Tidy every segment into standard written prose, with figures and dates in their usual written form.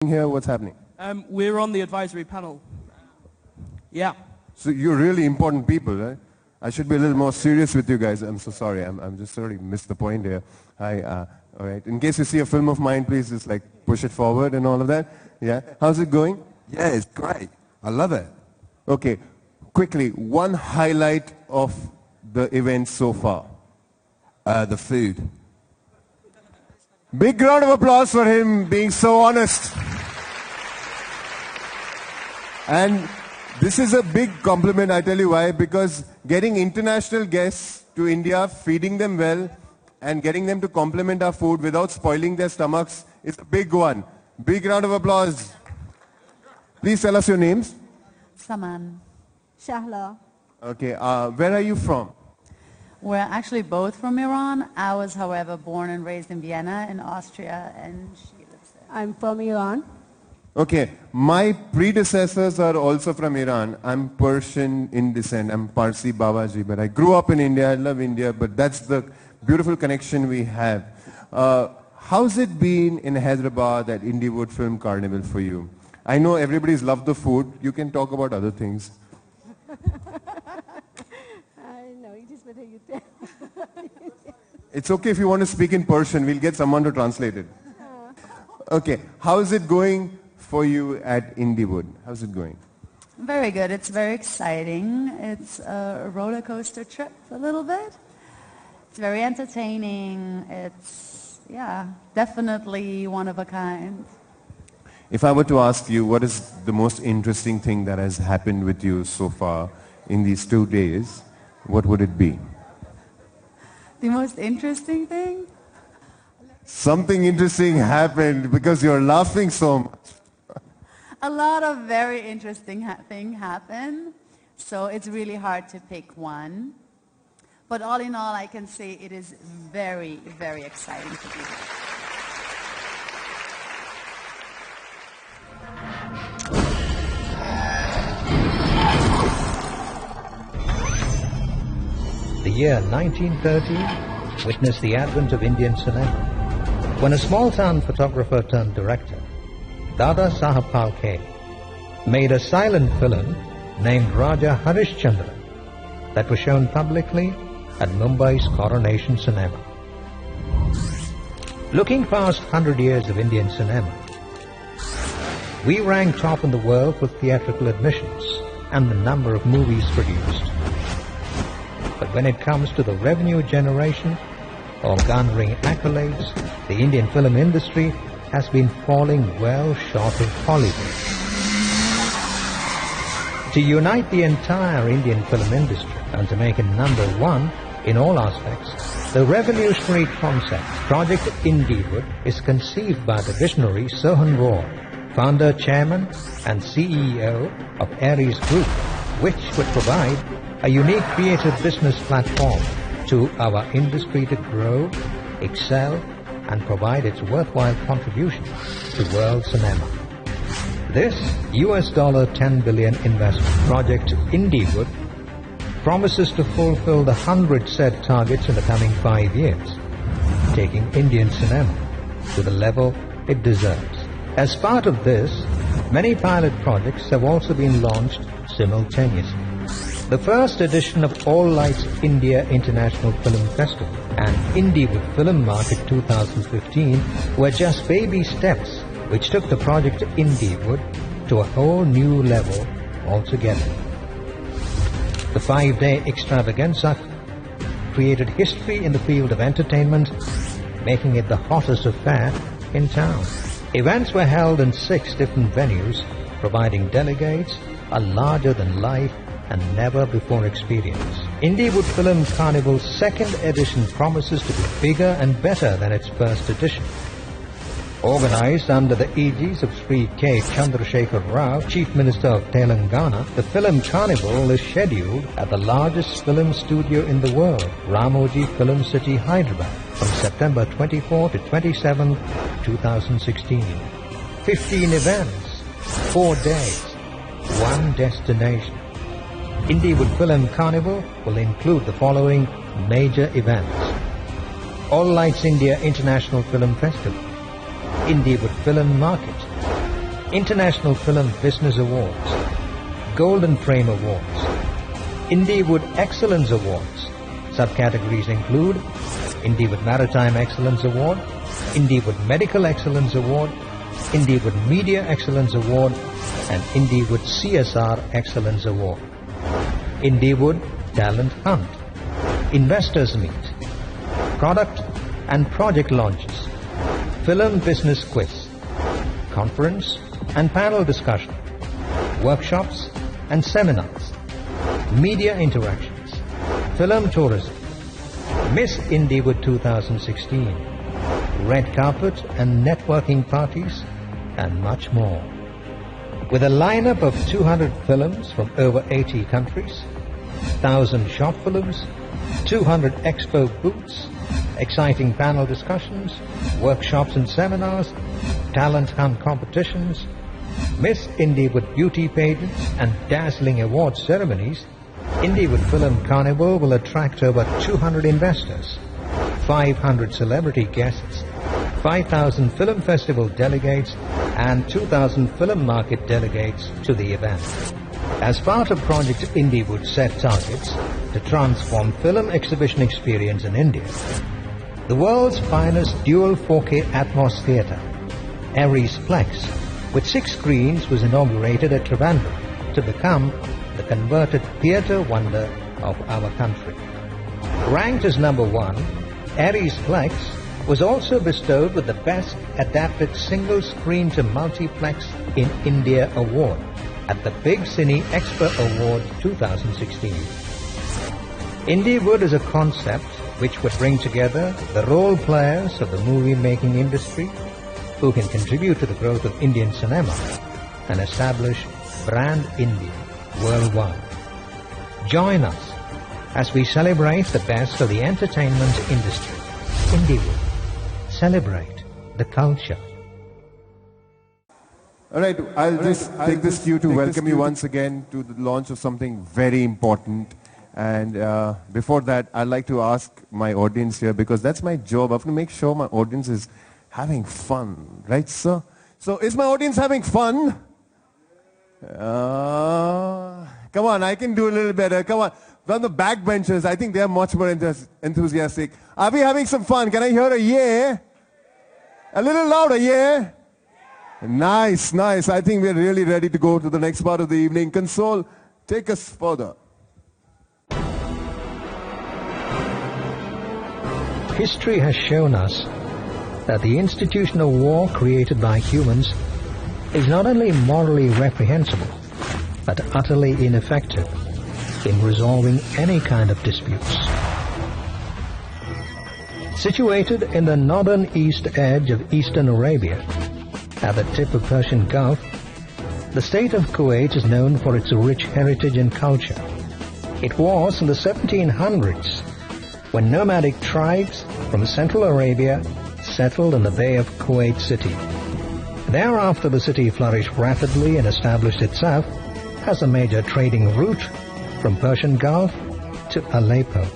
Here, what's happening? We're on the advisory panel. Yeah. So you're really important people, right? I should be a little more serious with you guys. I'm so sorry. I'm just sorry, missed the point here. All right. In case you see a film of mine, please just like push it forward and all of that. Yeah. How's it going? Yeah, it's great. I love it. Okay. Quickly, one highlight of the event so far. The food. Big round of applause for him being so honest. And this is a big compliment, I tell you why, because getting international guests to India, feeding them well, and getting them to compliment our food without spoiling their stomachs is a big one. Big round of applause. Please tell us your names. Saman. Shahla. Okay, where are you from? We're actually both from Iran. I was, however, born and raised in Vienna in Austria, and she lives there. I'm from Iran. Okay, my predecessors are also from Iran. I'm Persian in descent. I'm Parsi Babaji, but I grew up in India. I love India, but that's the beautiful connection we have. How's it been in Hyderabad at Indiewood Film Carnival for you? I know everybody's loved the food. You can talk about other things. I know, it is better you tell. It's okay if you want to speak in Persian. We'll get someone to translate it. Okay, how's it going for you at Indiewood? How's it going? Very good. It's very exciting. It's a roller coaster trip a little bit. It's very entertaining. It's, yeah, definitely one of a kind. If I were to ask you, what is the most interesting thing that has happened with you so far in these 2 days, what would it be? The most interesting thing? Something interesting happened because you're laughing so much. A lot of very interesting things happen, so it's really hard to pick one. But all in all, I can say it is very, very exciting to be here. The year 1930 witnessed the advent of Indian cinema, when a small-town photographer turned director, Dada Saheb Phalke, made a silent film named Raja Harishchandra that was shown publicly at Mumbai's Coronation Cinema. Looking past 100 years of Indian cinema, we rank top in the world for theatrical admissions and the number of movies produced. But when it comes to the revenue generation or garnering accolades, the Indian film industry has been falling well short of Hollywood. To unite the entire Indian film industry and to make it number one in all aspects, the revolutionary concept Project Indiewood is conceived by the visionary Sohan Roy, founder, chairman and CEO of Aries Group, which would provide a unique creative business platform to our industry to grow, excel, and provide its worthwhile contribution to world cinema. This $10 billion investment project Indiewood promises to fulfill the 100 set targets in the coming 5 years, taking Indian cinema to the level it deserves. As part of this, many pilot projects have also been launched simultaneously. The first edition of All Lights India International Film Festival and Indiewood Film Market 2015 were just baby steps which took the project Indiewood to a whole new level altogether. The 5-day extravaganza created history in the field of entertainment, making it the hottest affair in town. Events were held in 6 different venues, providing delegates a larger-than-life and never-before experience. Indiewood Film Carnival's 2nd edition promises to be bigger and better than its 1st edition. Organized under the aegis of Sri K. Chandrasekhar Rao, Chief Minister of Telangana, the Film Carnival is scheduled at the largest film studio in the world, Ramoji Film City, Hyderabad, from September 24 to 27, 2016. 15 events, 4 days, 1 destination. Indiewood Film Carnival will include the following major events: All Lights India International Film Festival, Indiewood Film Market, International Film Business Awards, Golden Frame Awards, Indiewood Excellence Awards. Subcategories include Indiewood Maritime Excellence Award, Indiewood Medical Excellence Award, Indiewood Media Excellence Award, and Indiewood CSR Excellence Award. Indiewood Talent Hunt, Investors Meet, Product and Project Launches, Film Business Quiz, Conference and Panel Discussion, Workshops and Seminars, Media Interactions, Film Tourism, Miss Indiewood 2016, Red Carpet and Networking Parties, and much more. With a lineup of 200 films from over 80 countries, 1,000 short films, 200 expo booths, exciting panel discussions, workshops and seminars, talent hunt competitions, Miss Indiewood beauty pageants, and dazzling award ceremonies, Indiewood Film Carnival will attract over 200 investors, 500 celebrity guests, 5,000 film festival delegates, and 2,000 film market delegates to the event. As part of Project Indiewood set targets to transform film exhibition experience in India, the world's finest dual 4K Atmos theatre, Aries Plex, with 6 screens, was inaugurated at Trivandrum to become the converted theatre wonder of our country. Ranked as number 1, Aries Plex was also bestowed with the Best Adapted Single Screen to Multiplex in India Award at the Big Cine Expert Award 2016. Indiewood is a concept which would bring together the role players of the movie-making industry who can contribute to the growth of Indian cinema and establish brand India worldwide. Join us as we celebrate the best of the entertainment industry. Indiewood. Celebrate the culture. All right, I'll just take this cue to welcome you once again to the launch of something very important. And before that, I'd like to ask my audience here, because that's my job. I have to make sure my audience is having fun, right, sir? So is my audience having fun? Come on, I can do a little better. Come on. From the backbenchers, I think they're much more enthusiastic. Are we having some fun? Can I hear a yeah? A little louder, yeah? Nice, nice. I think we're really ready to go to the next part of the evening. Console, take us further. History has shown us that the institution of war created by humans is not only morally reprehensible, but utterly ineffective in resolving any kind of disputes. Situated in the northern east edge of eastern Arabia, at the tip of Persian Gulf, the state of Kuwait is known for its rich heritage and culture. It was in the 1700s when nomadic tribes from Central Arabia settled in the Bay of Kuwait City. Thereafter, the city flourished rapidly and established itself as a major trading route from Persian Gulf to Aleppo.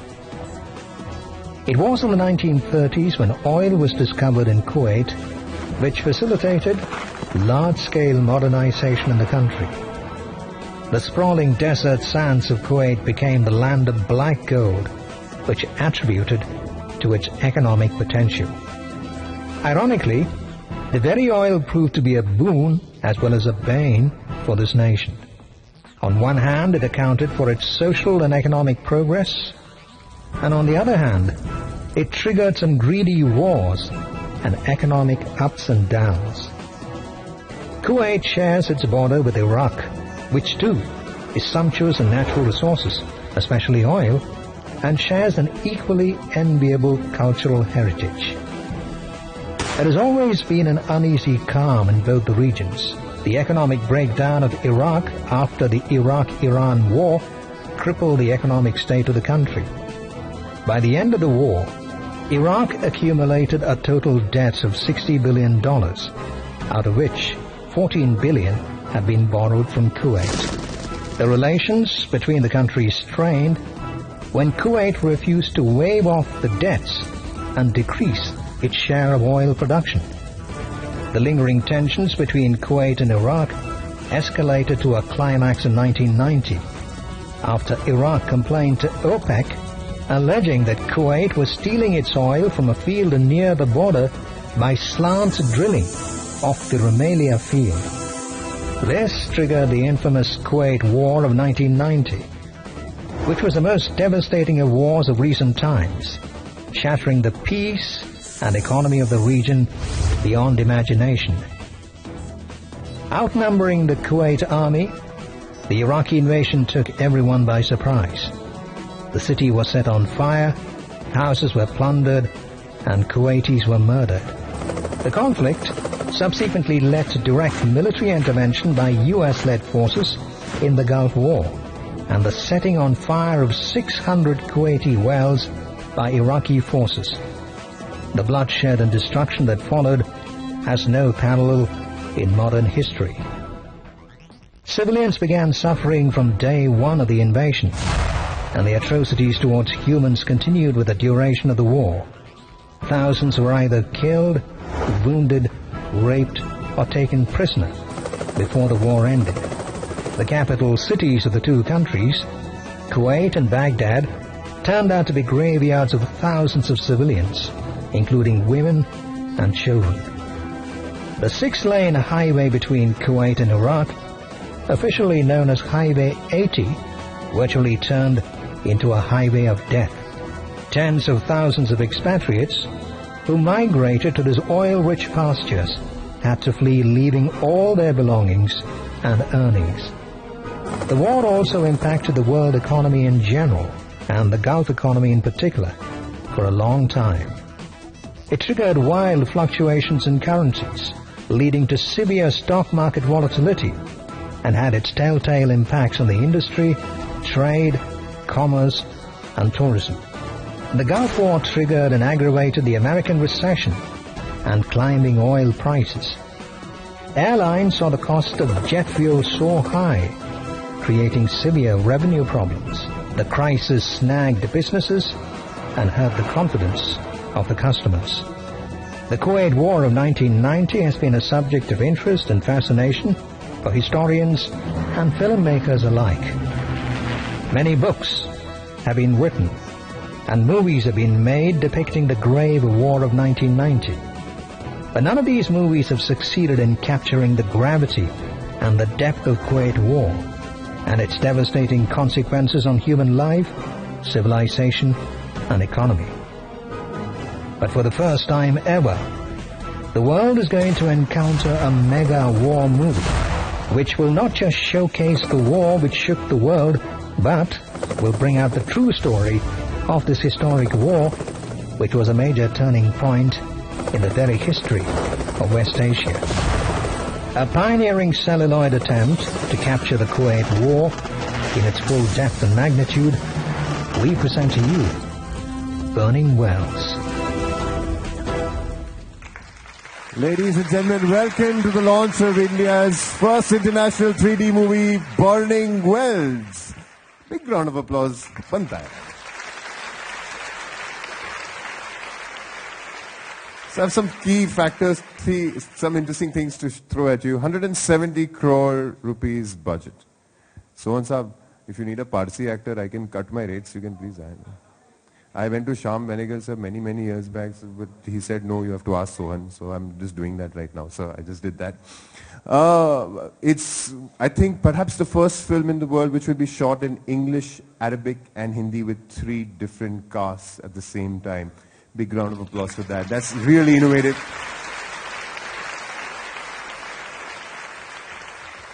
It was in the 1930s when oil was discovered in Kuwait, which facilitated large-scale modernization in the country. The sprawling desert sands of Kuwait became the land of black gold, which attributed to its economic potential. Ironically, the very oil proved to be a boon as well as a bane for this nation. On one hand, it accounted for its social and economic progress, and on the other hand, it triggered some greedy wars and economic ups and downs. Kuwait shares its border with Iraq, which too is sumptuous in natural resources, especially oil, and shares an equally enviable cultural heritage. There has always been an uneasy calm in both the regions. The economic breakdown of Iraq after the Iraq-Iran war crippled the economic state of the country. By the end of the war, Iraq accumulated a total debt of $60 billion, out of which $14 billion had been borrowed from Kuwait. The relations between the countries strained when Kuwait refused to waive off the debts and decrease its share of oil production. The lingering tensions between Kuwait and Iraq escalated to a climax in 1990 after Iraq complained to OPEC, alleging that Kuwait was stealing its oil from a field near the border by slant drilling off the Rumelia field. This triggered the infamous Kuwait War of 1990, which was the most devastating of wars of recent times, shattering the peace and economy of the region beyond imagination. Outnumbering the Kuwait army, the Iraqi invasion took everyone by surprise. The city was set on fire, houses were plundered, and Kuwaitis were murdered. The conflict subsequently led to direct military intervention by US-led forces in the Gulf War and the setting on fire of 600 Kuwaiti wells by Iraqi forces. The bloodshed and destruction that followed has no parallel in modern history. Civilians began suffering from day one of the invasion, and the atrocities towards humans continued with the duration of the war. Thousands were either killed, wounded, raped, or taken prisoner before the war ended. The capital cities of the two countries, Kuwait and Baghdad, turned out to be graveyards of thousands of civilians, including women and children. The 6-lane highway between Kuwait and Iraq, officially known as Highway 80, virtually turned into a highway of death. Tens of thousands of expatriates who migrated to these oil-rich pastures had to flee, leaving all their belongings and earnings. The war also impacted the world economy in general, and the Gulf economy in particular, for a long time. It triggered wild fluctuations in currencies, leading to severe stock market volatility, and had its telltale impacts on the industry, trade, commerce, and tourism. The Gulf War triggered and aggravated the American recession and climbing oil prices. Airlines saw the cost of jet fuel soar high, creating severe revenue problems. The crisis snagged businesses and hurt the confidence of the customers. The Kuwait War of 1990 has been a subject of interest and fascination for historians and filmmakers alike. Many books have been written and movies have been made depicting the grave war of 1990. But none of these movies have succeeded in capturing the gravity and the depth of Kuwait War and its devastating consequences on human life, civilization, and economy. But for the first time ever, the world is going to encounter a mega war movie, which will not just showcase the war which shook the world, but will bring out the true story of this historic war, which was a major turning point in the very history of West Asia. A pioneering celluloid attempt to capture the Kuwait War in its full depth and magnitude, we present to you Burning Wells. Ladies and gentlemen, welcome to the launch of India's first international 3D movie, Burning Wells. Big round of applause. Banta hai. So I have some key factors, some interesting things to throw at you. 170 crore rupees budget. Sohan Saab, if you need a Parsi actor, I can cut my rates. You can please hire me. I went to Shyam Benegal sir many years back, but he said, no, you have to ask Sohan. So I'm just doing that right now. So I just did that. It's, I think, perhaps the first film in the world which will be shot in English, Arabic, and Hindi with 3 different casts at the same time. Big round of applause for that. That's really innovative.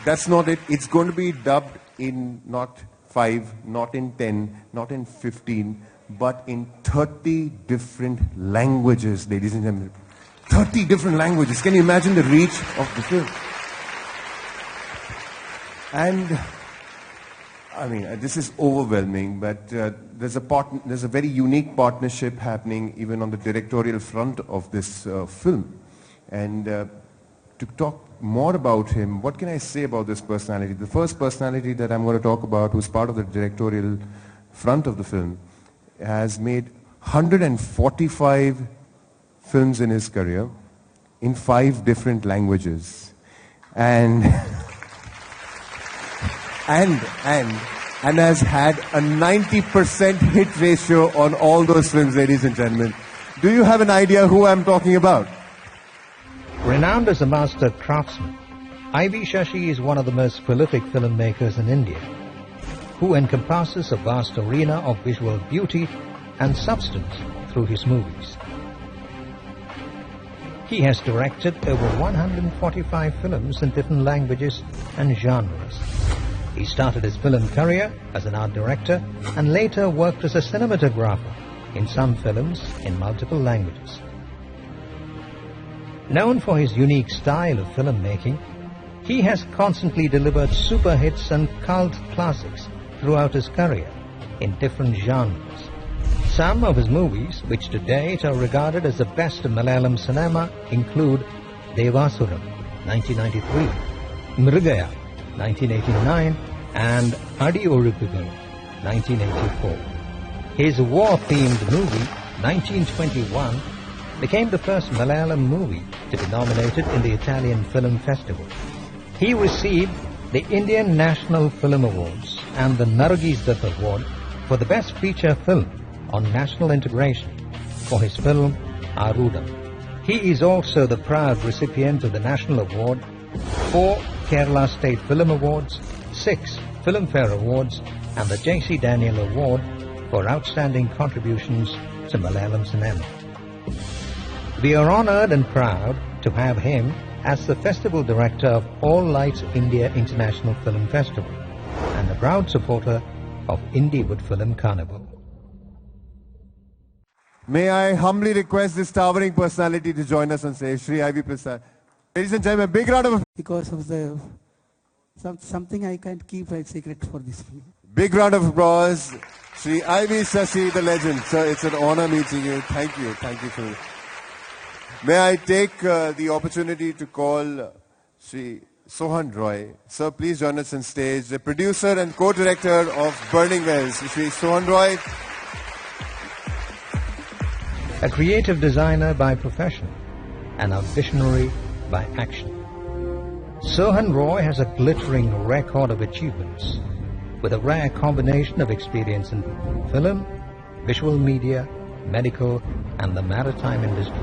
That's not it. It's going to be dubbed in not 5, not in 10, not in 15, but in 30 different languages, ladies and gentlemen. 30 different languages. Can you imagine the reach of the film? And I mean, this is overwhelming, but there's a very unique partnership happening even on the directorial front of this film. And to talk more about him, what can I say about this personality? The first personality that I'm going to talk about, who's part of the directorial front of the film, has made 145 films in his career, in 5 different languages. And and has had a 90% hit ratio on all those films, ladies and gentlemen. Do you have an idea who I'm talking about? Renowned as a master craftsman, I.V. Shashi is one of the most prolific filmmakers in India, who encompasses a vast arena of visual beauty and substance through his movies. He has directed over 145 films in different languages and genres. He started his film career as an art director and later worked as a cinematographer in some films in multiple languages. Known for his unique style of filmmaking, he has constantly delivered super hits and cult classics throughout his career in different genres. Some of his movies, which to date are regarded as the best in Malayalam cinema, include Devasuram, 1993, Mrigaya, 1989, and Adi Oruppugal, 1984. His war-themed movie, 1921, became the first Malayalam movie to be nominated in the Italian Film Festival. He received the Indian National Film Awards and the Nargis Dutt Award for the Best Feature Film on National Integration for his film Arudam. He is also the proud recipient of the National Award, 4 Kerala State Film Awards, 6 Filmfare Awards, and the J.C. Daniel Award for outstanding contributions to Malayalam cinema. We are honored and proud to have him as the Festival Director of All Lights India International Film Festival and a proud supporter of Indiewood Film Carnival. May I humbly request this towering personality to join us on stage, Shri I.V. Prasad. Ladies and gentlemen, a big round of because of the something I can't keep a secret for this film. Big round of applause, Shri I.V. Shashi, the legend. Sir, it's an honor meeting you. Thank you. Thank you for. May I take the opportunity to call Shri Sohan Roy. Sir, please join us on stage. The producer and co-director of Burning Wells, Shri Sohan Roy. A creative designer by profession and a visionary by action, Sohan Roy has a glittering record of achievements with a rare combination of experience in film, visual media, medical, and the maritime industry.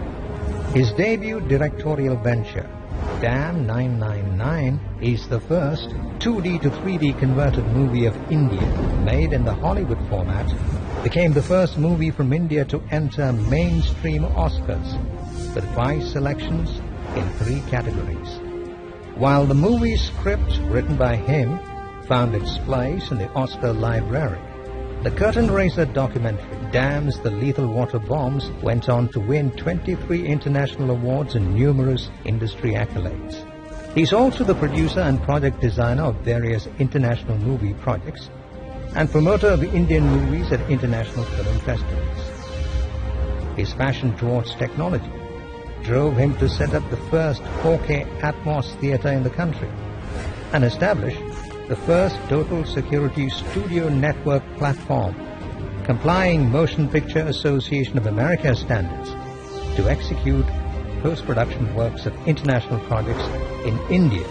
His debut directorial venture, Dam 999, is the first 2D to 3D converted movie of India made in the Hollywood format, became the first movie from India to enter mainstream Oscars with 5 selections in 3 categories. While the movie's script, written by him, found its place in the Oscar library, the curtain raiser documentary, Dams the Lethal Water Bombs, went on to win 23 international awards and numerous industry accolades. He's also the producer and project designer of various international movie projects and promoter of Indian movies at international film festivals. His passion towards technology drove him to set up the first 4K Atmos theater in the country and establish the first total security studio network platform, complying Motion Picture Association of America standards, to execute post-production works of international projects in India,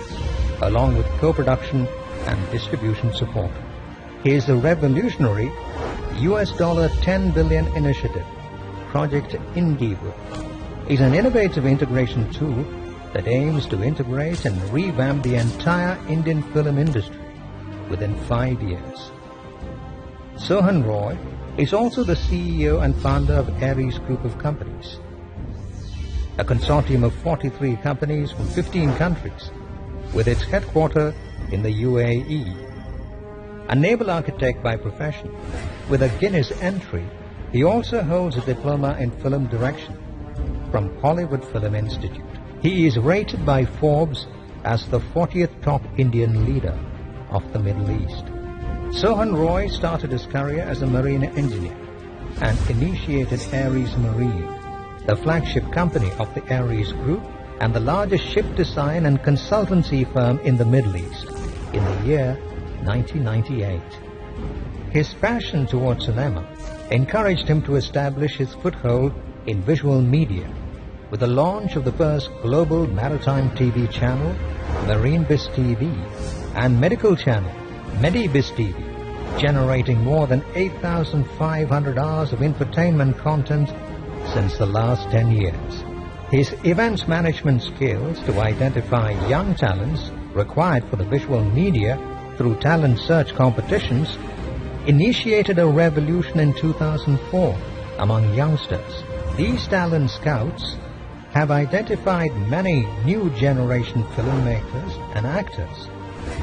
along with co-production and distribution support. He is the revolutionary $10 billion initiative, Project Indiewood. Is an innovative integration tool that aims to integrate and revamp the entire Indian film industry within 5 years. Sohan Roy is also the CEO and founder of Aries Group of Companies, a consortium of 43 companies from 15 countries with its headquarters in the UAE. A naval architect by profession with a Guinness entry, he also holds a diploma in film direction from Hollywood Film Institute. He is rated by Forbes as the 40th top Indian leader of the Middle East. Sohan Roy started his career as a marine engineer and initiated Aries Marine, the flagship company of the Aries Group and the largest ship design and consultancy firm in the Middle East, in the year 1998. His passion towards cinema encouraged him to establish his foothold in visual media with the launch of the first global maritime TV channel, Marine Biztv, and medical channel, Biztv, generating more than 8,500 hours of infotainment content since the last 10 years. His events management skills to identify young talents required for the visual media through talent search competitions initiated a revolution in 2004 among youngsters. These talent scouts have identified many new generation filmmakers and actors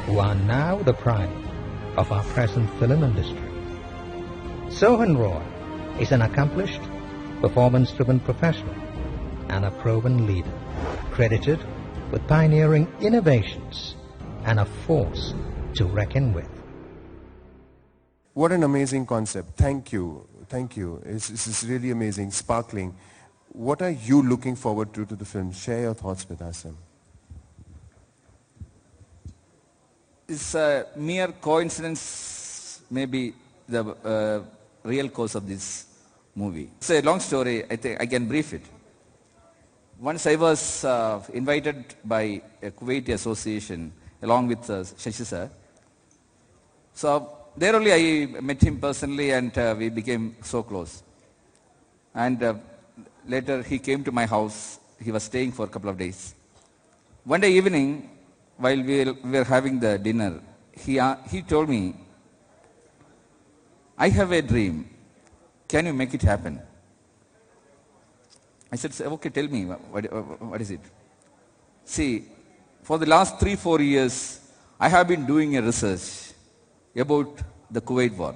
who are now the pride of our present film industry. Sohan Roy is an accomplished, performance-driven professional and a proven leader, credited with pioneering innovations and a force to reckon with. What an amazing concept. Thank you. Thank you. It's really amazing, sparkling. What are you looking forward to the film? Share your thoughts with us. It's a mere coincidence, maybe the real cause of this movie. It's a long story. I think I can brief it. Once I was invited by a Kuwaiti association along with Shashi sir. So there only I met him personally and we became so close. And later he came to my house. He was staying for a couple of days. One day evening, while we were having the dinner, he told me, I have a dream. Can you make it happen? I said, okay, tell me, what is it? See, for the last 3-4 years, I have been doing a research about the Kuwait war.